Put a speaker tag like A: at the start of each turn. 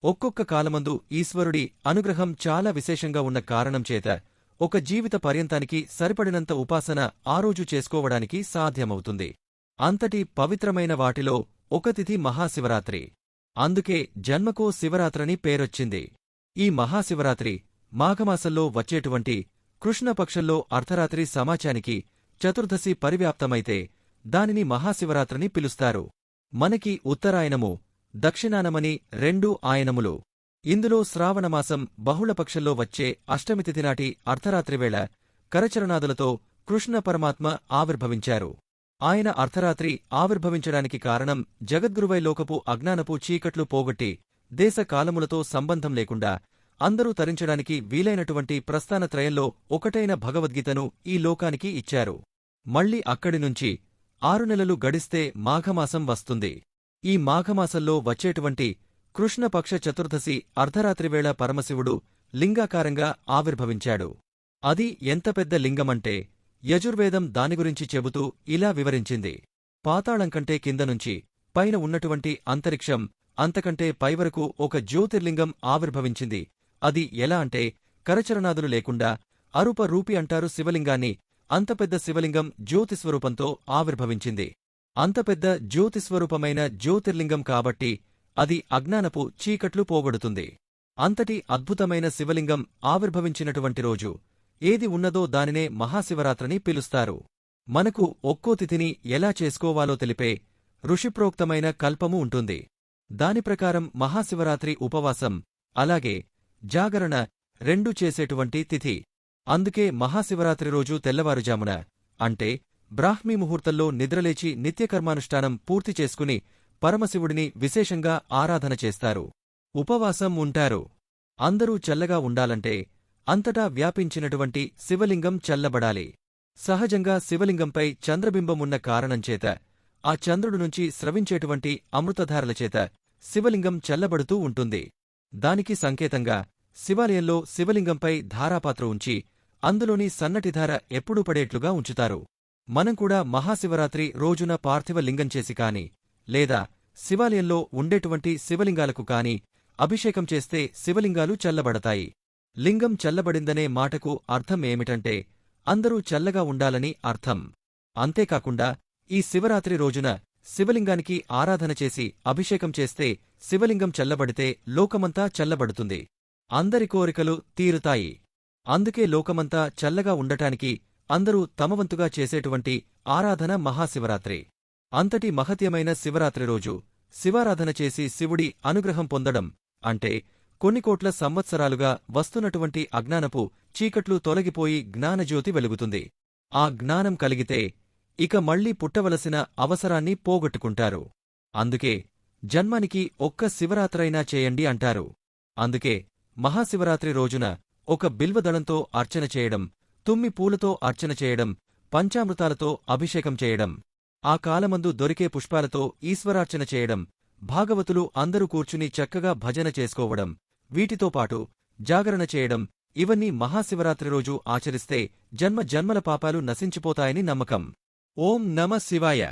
A: ఒక్కొక్క కాలమందు ఈశ్వరుడి అనుగ్రహం చాలా విశేషంగా ఉన్న కారణం చేత ఒక జీవిత పర్యంతానికి సరిపడినంత ఉపాసన ఆ రోజు చేసుకోవడానికి సాధ్యమవుతుంది. అంతటి పవిత్రమైన వాటిలో ఒక తిథి మహాశివరాత్రి. అందుకే జన్మకో శివరాత్రని పేరొచ్చింది. ఈ మహాశివరాత్రి మాఘమాసంలో వచ్చేటువంటి కృష్ణపక్షంలో అర్ధరాత్రి సమాచానికి చతుర్దశి పరివ్యాప్తమైతే దానిని మహాశివరాత్రని పిలుస్తారు. మనకి ఉత్తరాయణము, దక్షిణానమని రెండూ ఆయనములు. ఇందులో శ్రావణమాసం బహుళపక్షంలో వచ్చే అష్టమితిథినాటి అర్ధరాత్రివేళ కరచరణాదులతో కృష్ణ పరమాత్మ ఆవిర్భవించారు. ఆయన అర్ధరాత్రి ఆవిర్భవించడానికి కారణం జగద్గురువై లోకపు అజ్ఞానపు చీకట్లు పోగొట్టి దేశ కాలములతో సంబంధం లేకుండా అందరూ తరించడానికి వీలైనటువంటి ప్రస్థానత్రయంలో ఒకటైన భగవద్గీతను ఈ లోకానికి ఇచ్చారు. మళ్ళీ అక్కడినుంచి 6 నెలలు గడిస్తే మాఘమాసం వస్తుంది. ఈ మాఘమాసంలో వచ్చేటువంటి కృష్ణపక్ష చతుర్దశి అర్ధరాత్రివేళ పరమశివుడు లింగాకారంగా ఆవిర్భవించాడు. అది ఎంత పెద్ద లింగమంటే యజుర్వేదం దాని గురించి చెబుతూ ఇలా వివరించింది. పాతాళంకంటే కిందనుంచి పైన ఉన్నటువంటి అంతరిక్షం అంతకంటే పైవరకు ఒక జ్యోతిర్లింగం ఆవిర్భవించింది. అది ఎలా అంటే కరచరణాదులు లేకుండా అరూప రూపి అంటారు శివలింగాన్ని. అంత పెద్ద శివలింగం జ్యోతిస్వరూపంతో ఆవిర్భవించింది. అంత పెద్ద జ్యోతిస్వరూపమైన జ్యోతిర్లింగం కాబట్టి అది అజ్ఞానపు చీకట్లు పోగొడుతుంది. అంతటి అద్భుతమైన శివలింగం ఆవిర్భవించినటువంటి రోజు ఏది ఉన్నదో దానినే మహాశివరాత్రని పిలుస్తారు. మనకు ఒక్కో తిథిని ఎలా చేసుకోవాలో తెలిపే ఋషిప్రోక్తమైన కల్పము ఉంటుంది. దాని ప్రకారం మహాశివరాత్రి ఉపవాసం అలాగే జాగరణ రెండూ చేసేటువంటి తిథి. అందుకే మహాశివరాత్రి రోజు తెల్లవారుజామున అంటే బ్రాహ్మీ ముహూర్తంలో నిద్రలేచి నిత్యకర్మానుష్ఠానం పూర్తి చేసుకుని పరమశివుడిని విశేషంగా ఆరాధన చేస్తారు. ఉపవాసం ఉంటారు. అందరూ చల్లగా ఉండాలంటే అంతటా వ్యాపించినటువంటి శివలింగం చల్లబడాలి. సహజంగా శివలింగంపై చంద్రబింబమున్న కారణంచేత ఆ చంద్రుడు నుంచి స్రవించేటువంటి అమృతధారలచేత శివలింగం చల్లబడుతూ ఉంటుంది. దానికి సంకేతంగా శివాలయంలో శివలింగంపై ధారాపాత్ర ఉంచి అందులోని సన్నటిధార ఎప్పుడూ పడేట్లుగా ఉంచుతారు. మనం కూడా మహాశివరాత్రి రోజున పార్థివ లింగం చేసి కాని లేదా శివాలయంలో ఉండేటువంటి శివలింగాలకు కాని అభిషేకం చేస్తే శివలింగాలు చల్లబడతాయి. లింగం చల్లబడిందనే మాటకు అర్థం ఏమిటంటే అందరూ చల్లగా ఉండాలని అర్థం. అంతేకాకుండా ఈ శివరాత్రి రోజున శివలింగానికి ఆరాధన చేసి అభిషేకం చేస్తే శివలింగం చల్లబడితే లోకమంతా చల్లబడుతుంది. అందరి కోరికలు తీరుతాయి. అందుకే లోకమంతా చల్లగా ఉండటానికి అందరూ తమవంతుగా చేసేటువంటి ఆరాధన మహాశివరాత్రి. అంతటి మహత్యమైన శివరాత్రి రోజు శివారాధన చేసి శివుడి అనుగ్రహం పొందడం అంటే కొన్ని కోట్ల సంవత్సరాలుగా వస్తున్నటువంటి అజ్ఞానపు చీకట్లు తొలగిపోయి జ్ఞానజ్యోతి వెలుగుతుంది. ఆ జ్ఞానం కలిగితే ఇక మళ్లీ పుట్టవలసిన అవసరాన్ని పోగొట్టుకుంటారు. అందుకే జన్మానికి ఒక్క శివరాత్రైనా చేయండి అంటారు. అందుకే మహాశివరాత్రి రోజున ఒక బిల్వదళంతో అర్చన చేయడం, తుమ్మి పూలతో అర్చన చేయడం, పంచామృతాలతో అభిషేకం చేయడం, ఆ కాలమందు దొరికే పుష్పాలతో ఈశ్వరార్చన చేయడం, భాగవతులు అందరూ కూర్చుని చక్కగా భజన చేసుకోవడం, వీటితో పాటు జాగరణ చేయడం ఇవన్నీ మహాశివరాత్రి రోజు ఆచరిస్తే జన్మ జన్మల పాపాలు నశించిపోతాయని నమ్మకం. ఓం నమ శివాయ.